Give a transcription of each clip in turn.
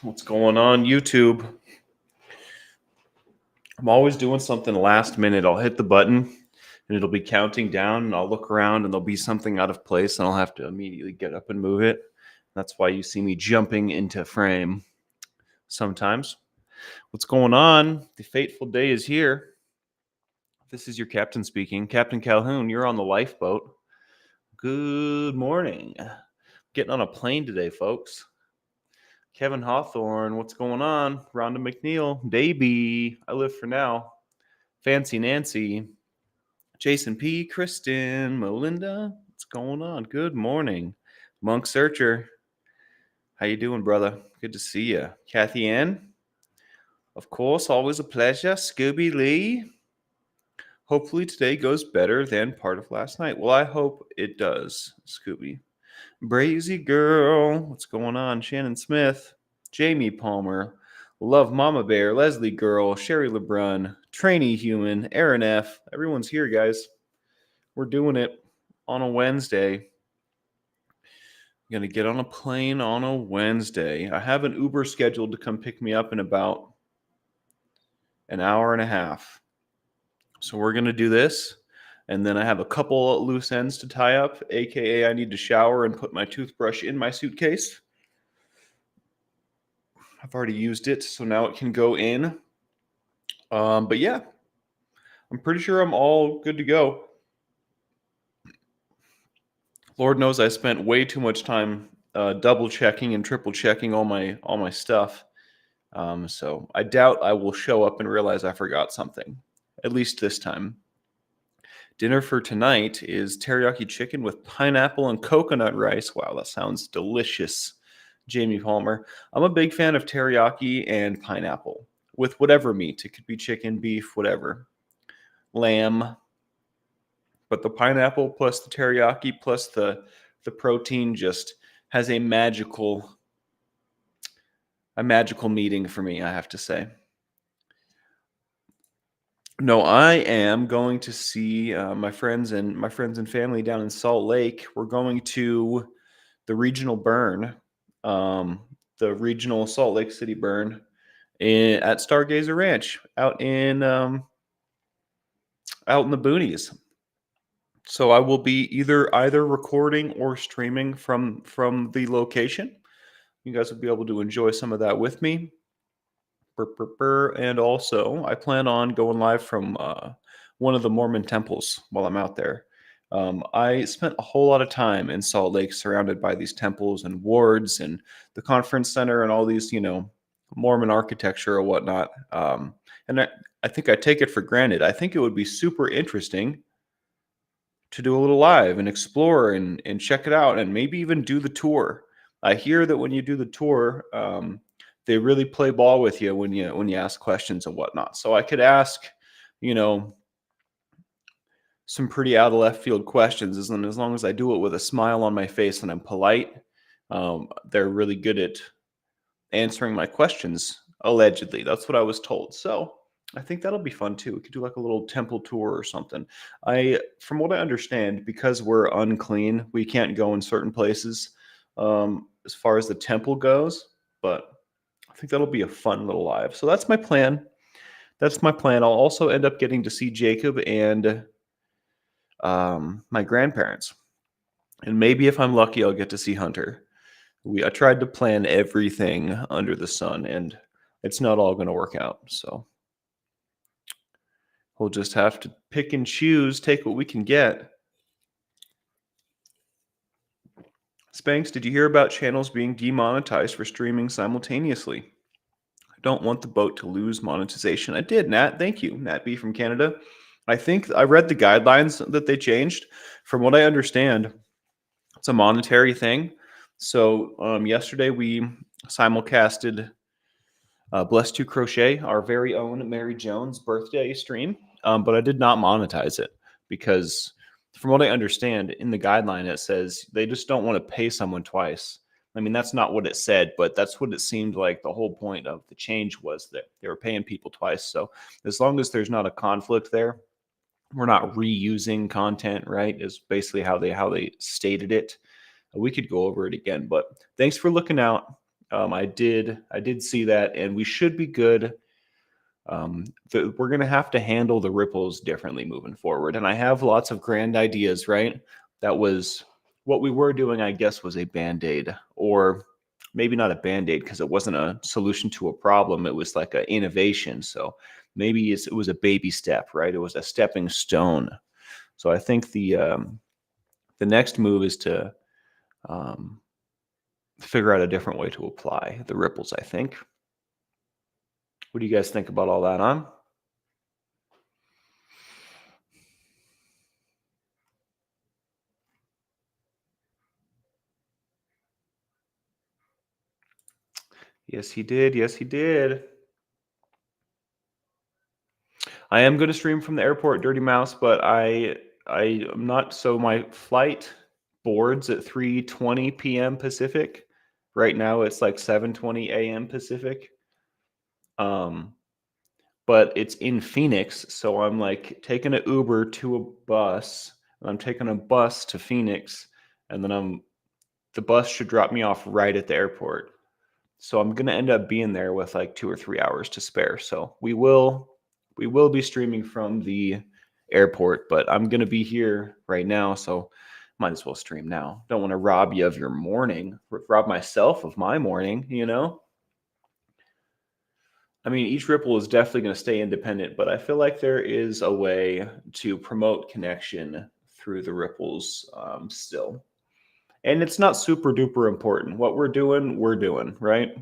What's going on, YouTube? I'm always doing something last minute. I'll hit the button and it'll be counting down, and I'll look around and there'll be something out of place, and I'll have to immediately get up and move it. That's why you see me jumping into frame sometimes. What's going on? The fateful day is here. This is your captain speaking. Captain Calhoun, you're on the lifeboat. Good morning. Getting on a plane today, folks. Kevin Hawthorne, what's going on? Rhonda McNeil, Davey, I live for now. Fancy Nancy, Jason P, Kristen, Melinda, what's going on? Good morning. Monk Searcher, how you doing, brother? Good to see you. Kathy Ann, of course, always a pleasure. Scooby Lee, hopefully today goes better than part of last night. Well, I hope it does, Scooby. Brazy Girl, what's going on? Shannon Smith, Jamie Palmer, Love Mama Bear, Leslie Girl, Sherry LeBrun, Trainee Human, Aaron F. Everyone's here, guys. We're doing it on a Wednesday. I'm going to get on a plane on a Wednesday. I have an Uber scheduled to come pick me up in about an hour and a half. So we're going to do this. And then I have a couple loose ends to tie up, aka I need to shower and put my toothbrush in my suitcase. I've already used it, so now it can go in. But yeah, I'm pretty sure I'm all good to go. Lord knows I spent way too much time double checking and triple checking all my stuff. So I doubt I will show up and realize I forgot something, at least this time. Dinner for tonight is teriyaki chicken with pineapple and coconut rice. Wow, that sounds delicious. Jamie Palmer. I'm a big fan of teriyaki and pineapple with whatever meat. It could be chicken, beef, whatever. Lamb. But the pineapple plus the teriyaki plus the protein just has a magical meeting for me, I have to say. No, I am going to see my friends and family down in Salt Lake. We're going to the regional burn, the regional Salt Lake City burn at Stargazer Ranch out in the boonies. So I will be either recording or streaming from the location. You guys will be able to enjoy some of that with me. And also, I plan on going live from one of the Mormon temples while I'm out there. I spent a whole lot of time in Salt Lake surrounded by these temples and wards and the conference center and all these, Mormon architecture or whatnot. And I think I take it for granted. I think it would be super interesting to do a little live and explore and check it out and maybe even do the tour. I hear that when you do the tour, they really play ball with you when you ask questions and whatnot. So I could ask, some pretty out of left field questions, as long as I do it with a smile on my face and I'm polite. They're really good at answering my questions, allegedly. That's what I was told. So I think that'll be fun too. We could do like a little temple tour or something. From what I understand, because we're unclean, we can't go in certain places as far as the temple goes. But I think that'll be a fun little live. So that's my plan. I'll also end up getting to see Jacob and my grandparents. And maybe if I'm lucky, I'll get to see Hunter. I tried to plan everything under the sun, and it's not all going to work out. So we'll just have to pick and choose, take what we can get. Spanx, did you hear about channels being demonetized for streaming simultaneously? I don't want the boat to lose monetization. I did, Nat. Thank you, Nat B from Canada. I think I read the guidelines that they changed. From what I understand, it's a monetary thing. So yesterday we simulcasted Blessed to Crochet, our very own Mary Jones birthday stream, but I did not monetize it because, from what I understand, in the guideline it says they just don't want to pay someone twice. I mean, that's not what it said, but that's what it seemed like the whole point of the change was, that they were paying people twice. So as long as there's not a conflict there, we're not reusing content, right? Is basically how they stated it. We could go over it again, but thanks for looking out. I did see that, and we should be good. We're going to have to handle the ripples differently moving forward. And I have lots of grand ideas, right? That was what we were doing, I guess, was a band-aid, or maybe not a band-aid because it wasn't a solution to a problem. It was like an innovation. So maybe it was a baby step, right? It was a stepping stone. So I think the next move is to um, figure out a different way to apply the ripples, I think. What do you guys think about all that, huh? Yes, he did. Yes, he did. I am going to stream from the airport, Dirty Mouse, but I am not. So my flight boards at 3:20 p.m. Pacific. Right now it's like 7:20 a.m. Pacific. Um, but it's in Phoenix, so I'm like taking an Uber to a bus, and I'm taking a bus to Phoenix, and then the bus should drop me off right at the airport. So I'm gonna end up being there with like 2 or 3 hours to spare. So we will be streaming from the airport, but I'm gonna be here right now, so might as well stream now. Don't want to rob you of your morning, rob myself of my morning, you know? I mean, each ripple is definitely going to stay independent, but I feel like there is a way to promote connection through the ripples still. And it's not super duper important. What we're doing, right?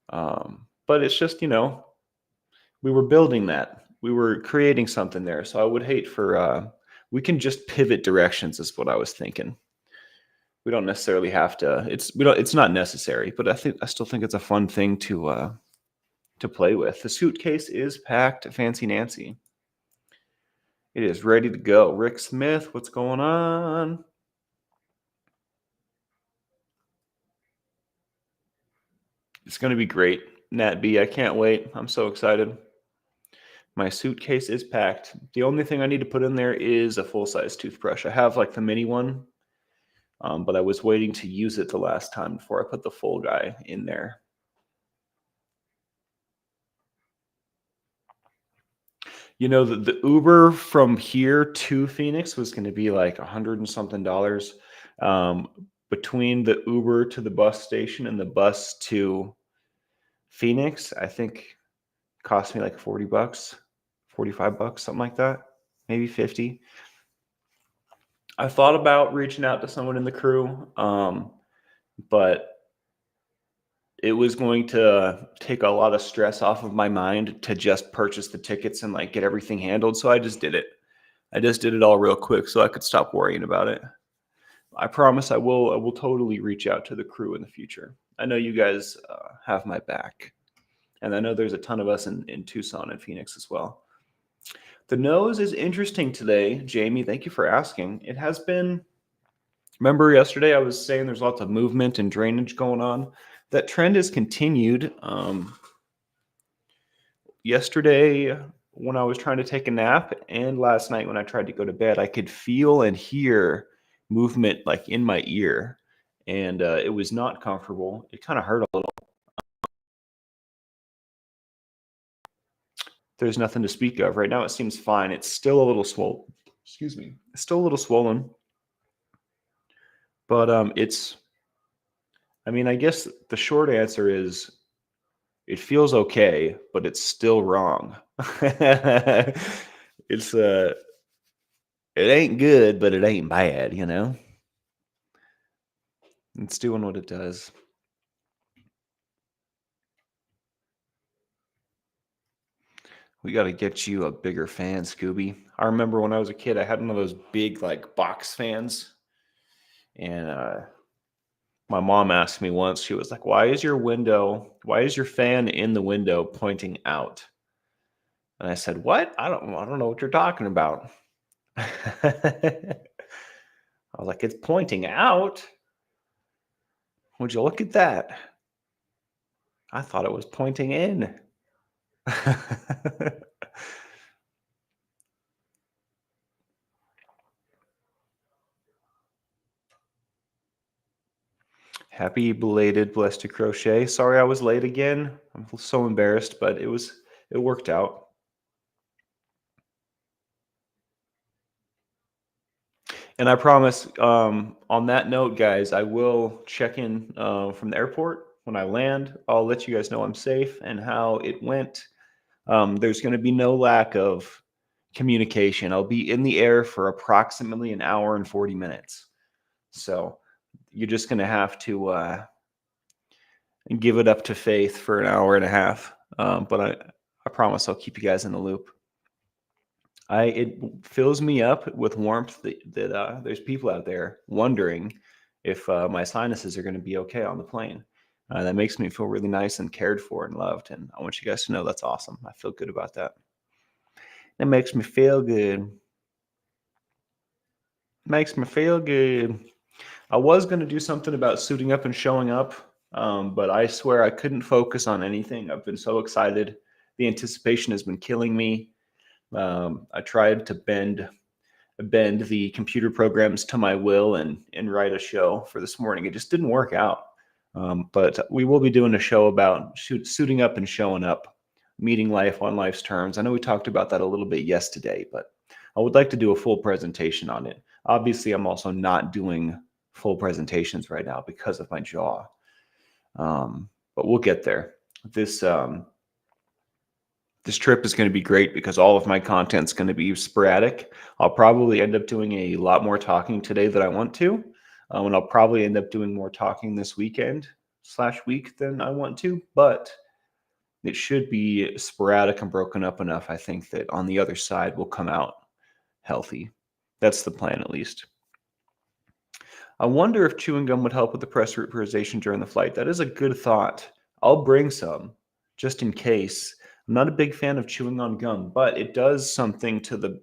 But it's just, we were building that. We were creating something there. So I would hate for, we can just pivot directions, is what I was thinking. We don't necessarily have to, it's not necessary, but I still think it's a fun thing to play with. The suitcase is packed, Fancy Nancy. It is ready to go. Rick Smith, what's going on? It's going to be great. Nat B, I can't wait. I'm so excited. My suitcase is packed. The only thing I need to put in there is a full-size toothbrush. I have like the mini one, but I was waiting to use it the last time before I put the full guy in there. The Uber from here to Phoenix was going to be like $100 and something. Between the Uber to the bus station and the bus to Phoenix, I think cost me like $40, $45, something like that, maybe 50. I thought about reaching out to someone in the crew, but it was going to take a lot of stress off of my mind to just purchase the tickets and like get everything handled. So I just did it. I just did it all real quick so I could stop worrying about it. I promise I will totally reach out to the crew in the future. I know you guys have my back. And I know there's a ton of us in Tucson and Phoenix as well. The nose is interesting today, Jamie. Thank you for asking. It has been, remember yesterday I was saying there's lots of movement and drainage going on. That trend has continued. Yesterday, when I was trying to take a nap, and last night when I tried to go to bed, I could feel and hear movement like in my ear. And it was not comfortable. It kind of hurt a little. There's nothing to speak of. Right now, it seems fine. It's still a little swollen. Excuse me. It's still a little swollen. But I guess the short answer is it feels okay, but it's still wrong. It's it ain't good, but it ain't bad, you know? It's doing what it does. We got to get you a bigger fan, Scooby. I remember when I was a kid, I had one of those big like box fans, and my mom asked me once. She was like, why is your fan in the window pointing out?" And I said, "What? I don't know what you're talking about." I was like, "It's pointing out. Would you look at that? I thought it was pointing in." Happy belated Blessed to Crochet. Sorry I was late again. I'm so embarrassed, but it worked out. And I promise, on that note, guys, I will check in from the airport when I land. I'll let you guys know I'm safe and how it went. There's going to be no lack of communication. I'll be in the air for approximately an hour and 40 minutes. So you're just going to have to give it up to faith for an hour and a half. But I promise I'll keep you guys in the loop. It fills me up with warmth that there's people out there wondering if my sinuses are going to be okay on the plane. That makes me feel really nice and cared for and loved. And I want you guys to know that's awesome. I feel good about that. That makes me feel good. Makes me feel good. I was going to do something about suiting up and showing up, but I swear I couldn't focus on anything. I've been so excited. The anticipation has been killing me. I tried to bend the computer programs to my will and write a show for this morning. It just didn't work out. But we will be doing a show about suiting up and showing up, meeting life on life's terms. I know we talked about that a little bit yesterday, but I would like to do a full presentation on it. Obviously, I'm also not doing full presentations right now because of my jaw. But we'll get there. This trip is going to be great because all of my content's going to be sporadic. I'll probably end up doing a lot more talking today than I want to. And I'll probably end up doing more talking this weekend/week than I want to. But it should be sporadic and broken up enough, I think, that on the other side will come out healthy. That's the plan, at least. I wonder if chewing gum would help with the press vaporization during the flight. That is a good thought. I'll bring some just in case. I'm not a big fan of chewing on gum, but it does something to the.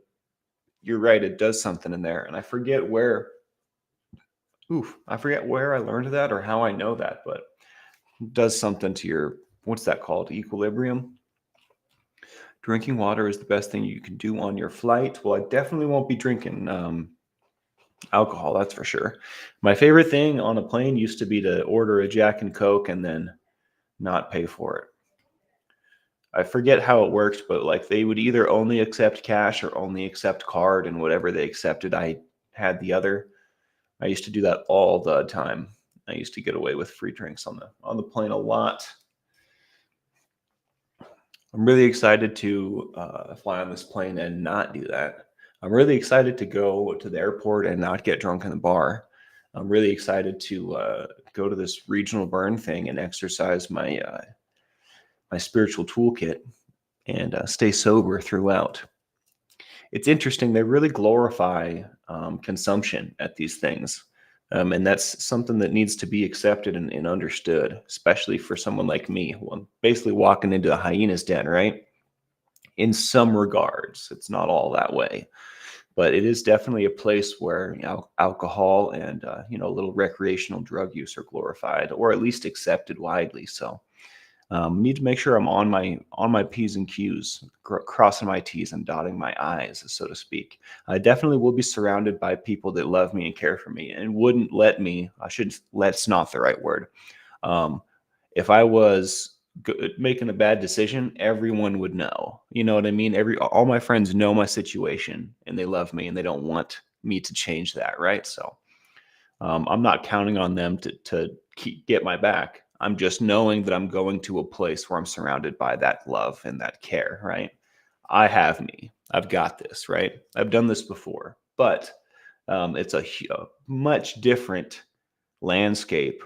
You're right, it does something in there. And I forget where. I forget where I learned that or how I know that, but it does something to your. What's that called? Equilibrium. Drinking water is the best thing you can do on your flight. Well, I definitely won't be drinking alcohol, that's for sure. My favorite thing on a plane used to be to order a Jack and Coke and then not pay for it. I forget how it worked, but like they would either only accept cash or only accept card, and whatever they accepted, I had the other. I used to do that all the time. I used to get away with free drinks on the plane a lot. I'm really excited to fly on this plane and not do that. I'm really excited to go to the airport and not get drunk in the bar. I'm really excited to go to this regional burn thing and exercise my my spiritual toolkit and stay sober throughout. It's interesting. They really glorify consumption at these things. And that's something that needs to be accepted and understood, especially for someone like me, who I'm basically walking into a hyena's den, right? In some regards, it's not all that way, but it is definitely a place where alcohol and a little recreational drug use are glorified, or at least accepted widely. So need to make sure I'm on my P's and Q's, crossing my T's and dotting my I's, so to speak. I definitely will be surrounded by people that love me and care for me and wouldn't let me. Let's not the right word. If I was making a bad decision, everyone would know. You know what I mean? All my friends know my situation and they love me and they don't want me to change that, right? So I'm not counting on them to get my back. I'm just knowing that I'm going to a place where I'm surrounded by that love and that care, right? I have me. I've got this, right? I've done this before, but it's a much different landscape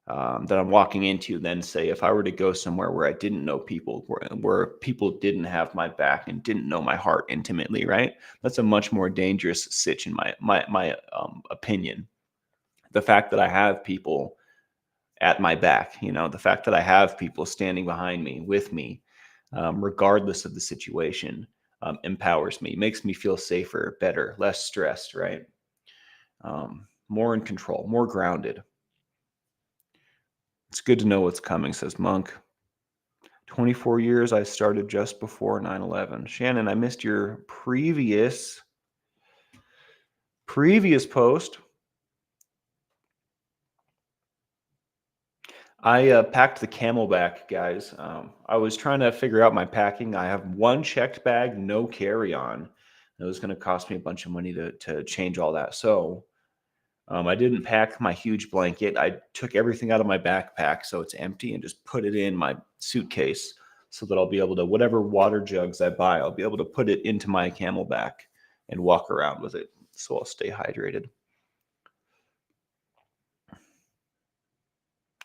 that I'm walking into than, say, if I were to go somewhere where I didn't know people, where people didn't have my back and didn't know my heart intimately, right? That's a much more dangerous sitch in my opinion. The fact that I have people at my back, the fact that I have people standing behind me, with me, regardless of the situation, empowers me, makes me feel safer, better, less stressed, right? More in control, more grounded. It's good to know what's coming, says Monk. 24 years, I started just before 9/11. Shannon, I missed your previous post. I packed the Camelback, guys. I was trying to figure out my packing. I have one checked bag, no carry-on. It was going to cost me a bunch of money to change all that. So I didn't pack my huge blanket. I took everything out of my backpack so it's empty and just put it in my suitcase so that I'll be able to, whatever water jugs I buy, I'll be able to put it into my Camelback and walk around with it so I'll stay hydrated.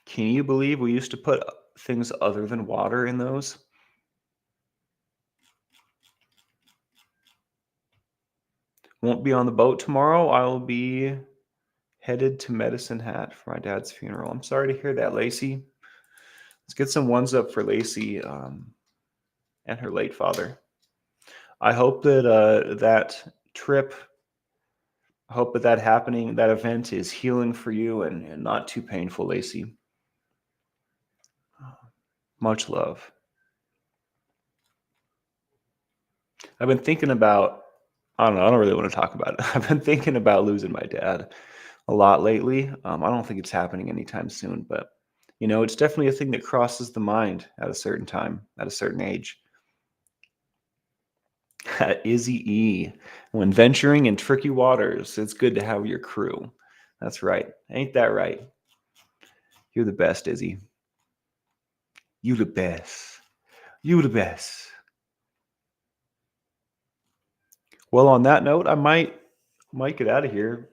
Can you believe we used to put things other than water in those? Won't be on the boat tomorrow. I'll be headed to Medicine Hat for my dad's funeral. I'm sorry to hear that, Lacey. Let's get some ones up for Lacey and her late father. I hope that that trip, I hope that happening, that event is healing for you and not too painful, Lacey. Much love. I've been thinking about, I don't know, I don't really want to talk about it. I've been thinking about losing my dad a lot lately. I don't think it's happening anytime soon, but it's definitely a thing that crosses the mind at a certain time, at a certain age. Izzy E. When venturing in tricky waters, it's good to have your crew. That's right. Ain't that right? You're the best, Izzy. You the best. You the best. Well, on that note, I might get out of here.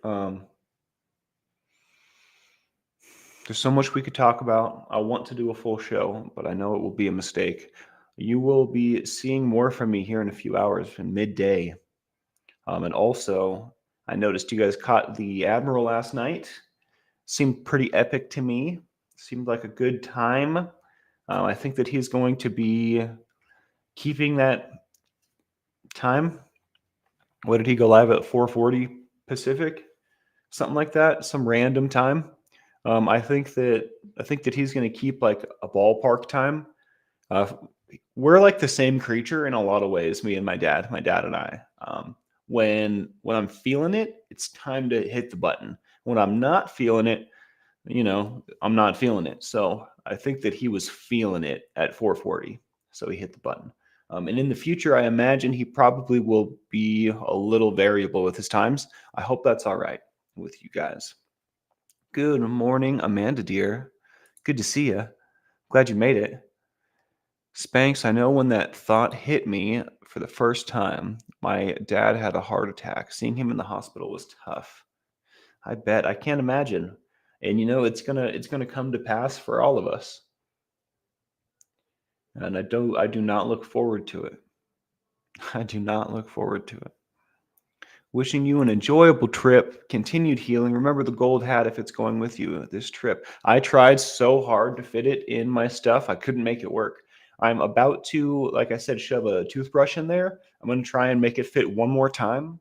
There's so much we could talk about. I want to do a full show, but I know it will be a mistake. You will be seeing more from me here in a few hours in midday. And also, I noticed you guys caught the Admiral last night. Seemed pretty epic to me. Seemed like a good time. I think that he's going to be keeping that time. What did he go live at? 4:40 Pacific, something like that. Some random time. I think that he's going to keep like a ballpark time. Uh, we're like the same creature in a lot of ways. Me and my dad and I. When I'm feeling it, it's time to hit the button. When I'm not feeling it, I'm not feeling it. So I think that he was feeling it at 4:40, so he hit the button. And in the future, I imagine he probably will be a little variable with his times. I hope that's all right with you guys. Good morning, Amanda, dear. Good to see you. Glad you made it. Spanx, I know when that thought hit me for the first time, my dad had a heart attack. Seeing him in the hospital was tough. I bet. I can't imagine. And it's gonna come to pass for all of us. And I do not look forward to it. I do not look forward to it. Wishing you an enjoyable trip, continued healing. Remember the gold hat if it's going with you this trip. I tried so hard to fit it in my stuff. I couldn't make it work. I'm about to, like I said, shove a toothbrush in there. I'm going to try and make it fit one more time.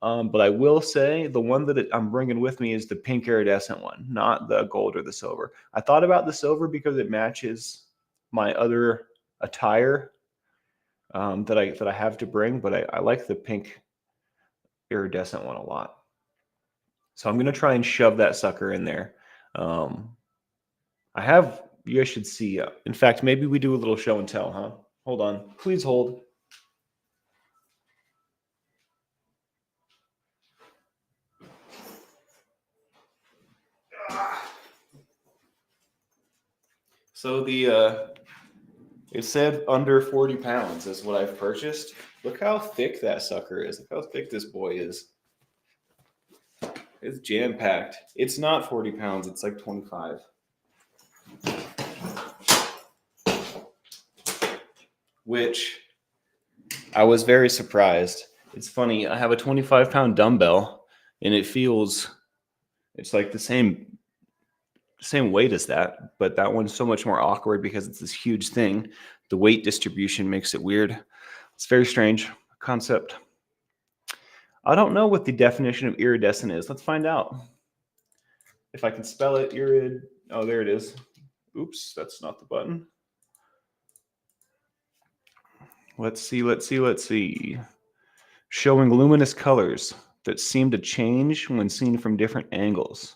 But I will say the one that I'm bringing with me is the pink iridescent one, not the gold or the silver. I thought about the silver because it matches my other attire that I have to bring, but I like the pink iridescent one a lot. So I'm going to try and shove that sucker in there. You guys should see. In fact, maybe we do a little show and tell, huh? Hold on. Please hold. So it said under 40 pounds is what I've purchased. Look how thick that sucker is. Look how thick this boy is. It's jam-packed. It's not 40 pounds. It's like 25. Which I was very surprised. It's funny. I have a 25-pound dumbbell, and it's like the same weight as that, but that one's so much more awkward because it's this huge thing. The weight distribution makes it weird. It's very strange concept. I don't know what the definition of iridescent is. Let's find out. If I can spell it, oh, there it is. Oops, that's not the button. Let's see. Showing luminous colors that seem to change when seen from different angles.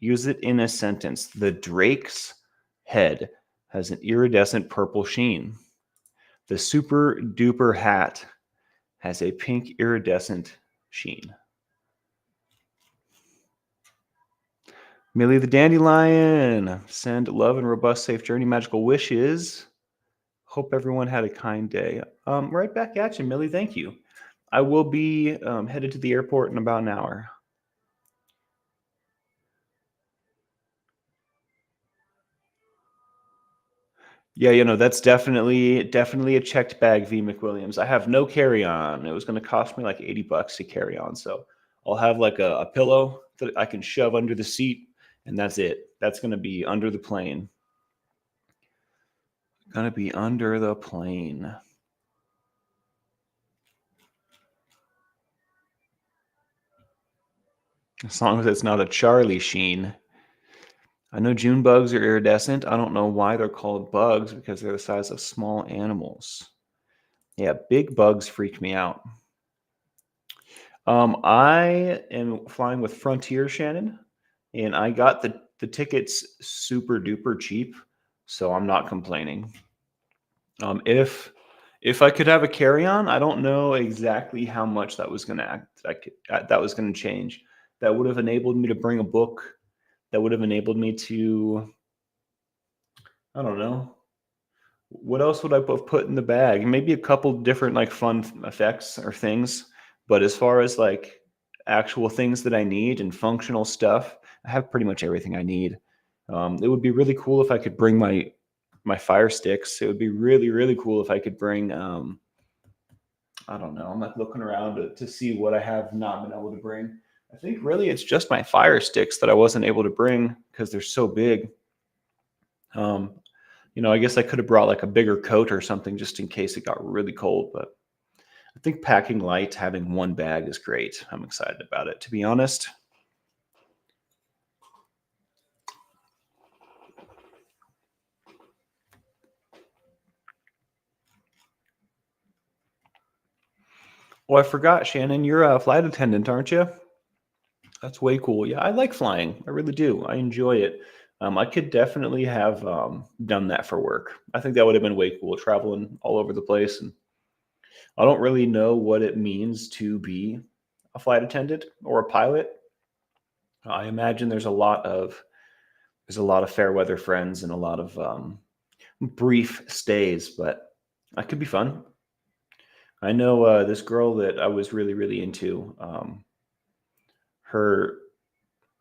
Use it in a sentence. The drake's head has an iridescent purple sheen. The super duper hat has a pink iridescent sheen. Millie the Dandelion, send love and robust, safe journey, magical wishes. Hope everyone had a kind day. Right back at you, Millie. Thank you. I will be headed to the airport in about an hour. Yeah, that's definitely a checked bag, V. McWilliams. I have no carry-on. It was going to cost me like $80 to carry on, so I'll have like a pillow that I can shove under the seat, and that's it. That's going to be under the plane. Gonna be under the plane. As long as it's not a Charlie Sheen. I know June bugs are iridescent. I don't know why they're called bugs because they're the size of small animals. Yeah, big bugs freak me out. I am flying with Frontier, Shannon, and I got the tickets super duper cheap, so I'm not complaining. If I could have a carry on, I don't know exactly how much that was going to that was going to change. That would have enabled me to bring a book. That would have enabled me to, I don't know, what else would I have put in the bag? Maybe a couple different like fun effects or things. But as far as like actual things that I need and functional stuff, I have pretty much everything I need. It would be really cool if I could bring my fire sticks. It would be really cool if I could bring. I don't know. I'm like looking around to see what I have not been able to bring. I think really it's just my fire sticks that I wasn't able to bring because they're so big. Um, I guess I could have brought like a bigger coat or something just in case it got really cold. But I think packing light, having one bag is great. I'm excited about it, to be honest. Oh, I forgot, Shannon, you're a flight attendant, aren't you? That's way cool. Yeah, I like flying. I really do. I enjoy it. I could definitely have done that for work. I think that would have been way cool, traveling all over the place. And I don't really know what it means to be a flight attendant or a pilot. I imagine there's a lot of fair weather friends and a lot of brief stays, but that could be fun. I know this girl that I was really into. Her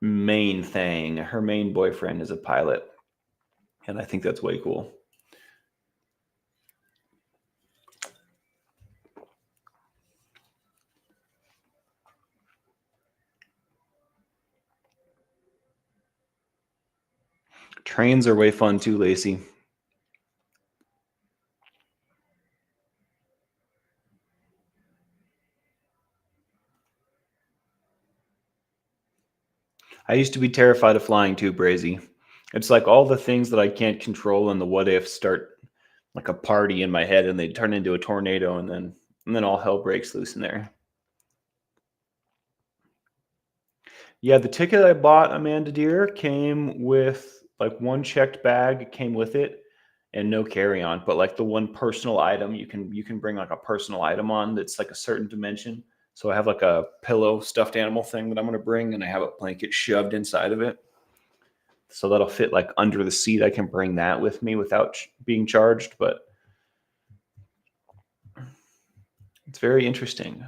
her main boyfriend is a pilot, and I think that's way cool. Trains are way fun too, Lacey. I used to be terrified of flying too, Brazy. It's like all the things that I can't control and the what ifs start like a party in my head and they turn into a tornado and then all hell breaks loose in there. Yeah, the ticket I bought, Amanda dear, came with like one checked bag came with it and no carry on, but like the one personal item you can bring like a personal item on that's like a certain dimension. So I have like a pillow stuffed animal thing that I'm going to bring and I have a blanket shoved inside of it. So that'll fit like under the seat. I can bring that with me without being charged, but it's very interesting.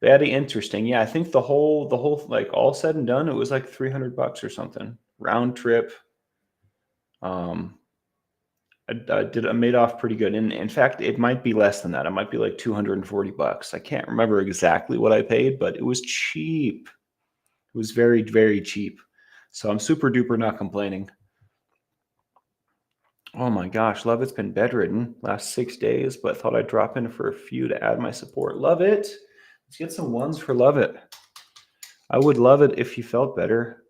Very interesting. Yeah, I think the whole like all said and done, it was like $300 or something round trip. Um, I made off pretty good. And in fact, it might be less than that. It might be like $240. I can't remember exactly what I paid, but it was cheap. It was very cheap. So I'm super duper not complaining. Oh my gosh, love it's been bedridden last 6 days, but thought I'd drop in for a few to add my support. Love it. Let's get some ones for love it. I would love it if you felt better.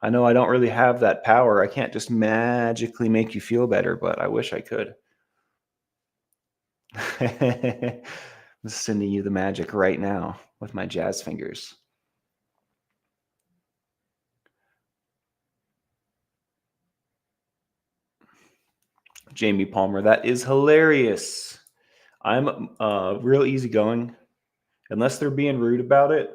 I know I don't really have that power. I can't just magically make you feel better, but I wish I could. I'm sending you the magic right now with my jazz fingers. Jamie Palmer, that is hilarious. I'm real easygoing. Unless they're being rude about it,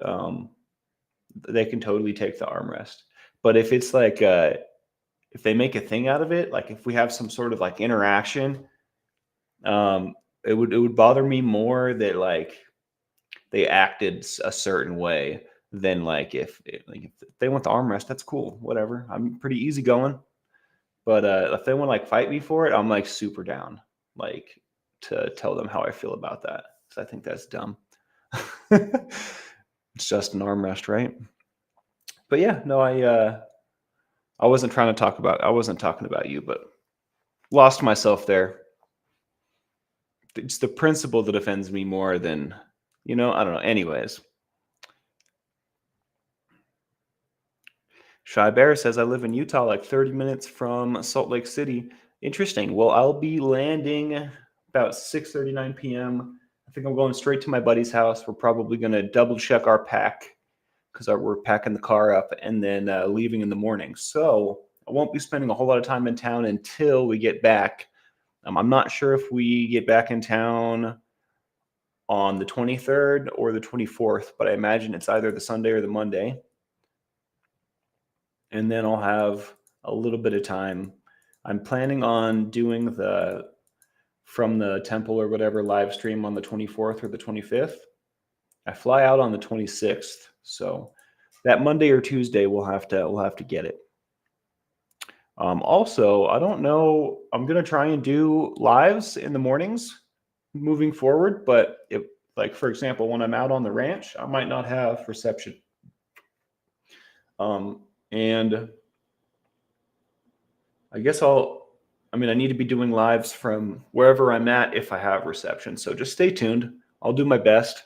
they can totally take the armrest. But if it's like if they make a thing out of it, like if we have some sort of like interaction, it would bother me more that like they acted a certain way than like if they want the armrest, that's cool, whatever. I'm pretty easygoing. But if they want to like fight me for it, I'm like super down, like to tell them how I feel about that. So I think that's dumb. It's just an armrest, right? But yeah, no, I wasn't trying to talk about. I wasn't talking about you, but lost myself there. It's the principle that offends me more than, I don't know. Anyways, Shy Bear says I live in Utah, like 30 minutes from Salt Lake City. Interesting. Well, I'll be landing about 6:39 p.m. I think I'm going straight to my buddy's house. We're probably going to double check our pack because we're packing the car up and then leaving in the morning. So I won't be spending a whole lot of time in town until we get back. I'm not sure if we get back in town on the 23rd or the 24th, but I imagine it's either the Sunday or the Monday. And then I'll have a little bit of time. I'm planning on doing the from the temple or whatever live stream on the 24th or the 25th. I fly out on the 26th, so that Monday or Tuesday we'll have to get it. Also, I don't know. I'm gonna try and do lives in the mornings moving forward, but if, like for example, when I'm out on the ranch, I might not have reception. And I guess I need to be doing lives from wherever I'm at if I have reception. So just stay tuned. I'll do my best.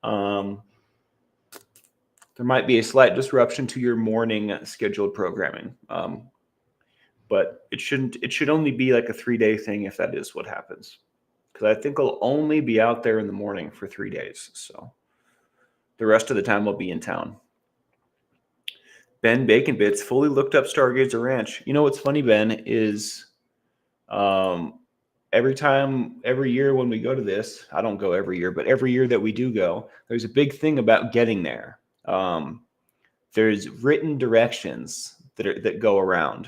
There might be a slight disruption to your morning scheduled programming. But it should only be like a 3-day thing if that is what happens. Because I think I'll only be out there in the morning for 3 days. So the rest of the time I'll be in town. Ben Bacon Bits fully looked up Stargazer Ranch. You know what's funny, Ben, is every year when we go to this, I don't go every year, but every year that we do go, there's a big thing about getting there. There's written directions that go around.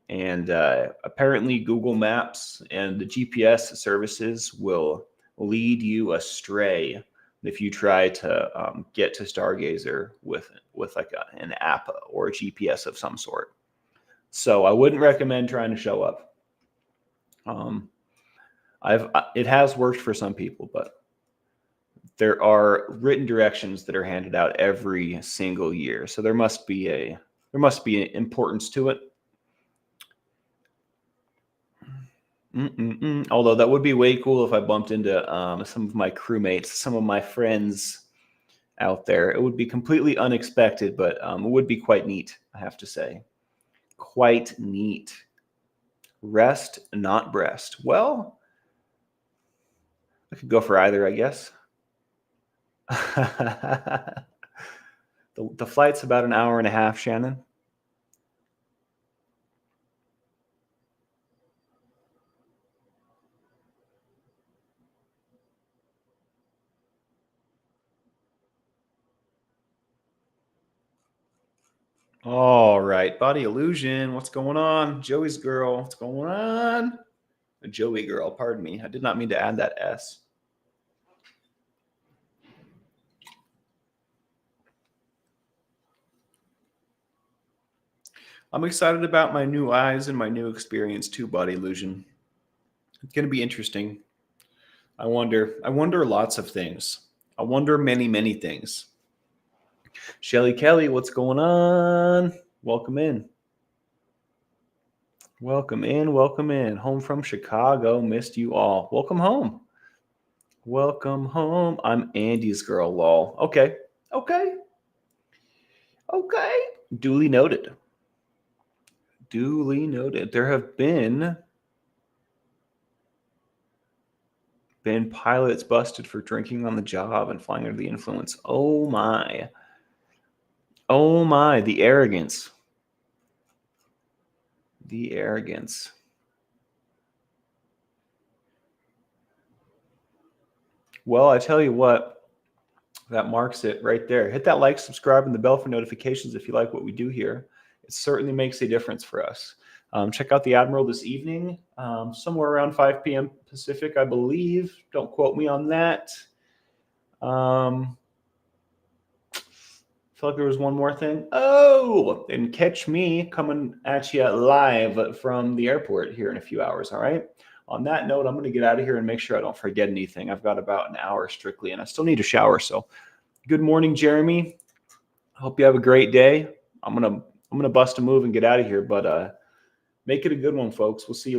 And apparently Google Maps and the GPS services will lead you astray if you try to get to Stargazer with like an app or a GPS of some sort. So I wouldn't recommend trying to show up. It has worked for some people, but there are written directions that are handed out every single year. So there must be an importance to it. Although that would be way cool if I bumped into some of my crewmates, some of my friends out there. It would be completely unexpected, but it would be quite neat, I have to say. Quite neat. Rest, not breast. Well, I could go for either, I guess. The flight's about an hour and a half, Shannon. All right, Body Illusion, what's going on? Joey's girl, what's going on? Joey girl, pardon me. I did not mean to add that S. I'm excited about my new eyes and my new experience too, Body Illusion. It's going to be interesting. I wonder lots of things. I wonder many, many things. Shelly Kelly, what's going on? Welcome in. Welcome in. Welcome in. Home from Chicago. Missed you all. Welcome home. Welcome home. I'm Andy's girl, lol. Okay. Okay. Okay. Duly noted. Duly noted. There have been pilots busted for drinking on the job and flying under the influence. Oh my. Oh my, the arrogance. The arrogance. Well, I tell you what, that marks it right there. Hit that like, subscribe, and the bell for notifications if you like what we do here. It certainly makes a difference for us. Check out the Admiral this evening, somewhere around 5 p.m. Pacific, I believe. Don't quote me on that. I feel like there was one more thing. Oh, and catch me coming at you live from the airport here in a few hours. All right. On that note, I'm going to get out of here and make sure I don't forget anything. I've got about an hour strictly, and I still need a shower. So, good morning, Jeremy. I hope you have a great day. I'm gonna bust a move and get out of here, but make it a good one, folks. We'll see you later.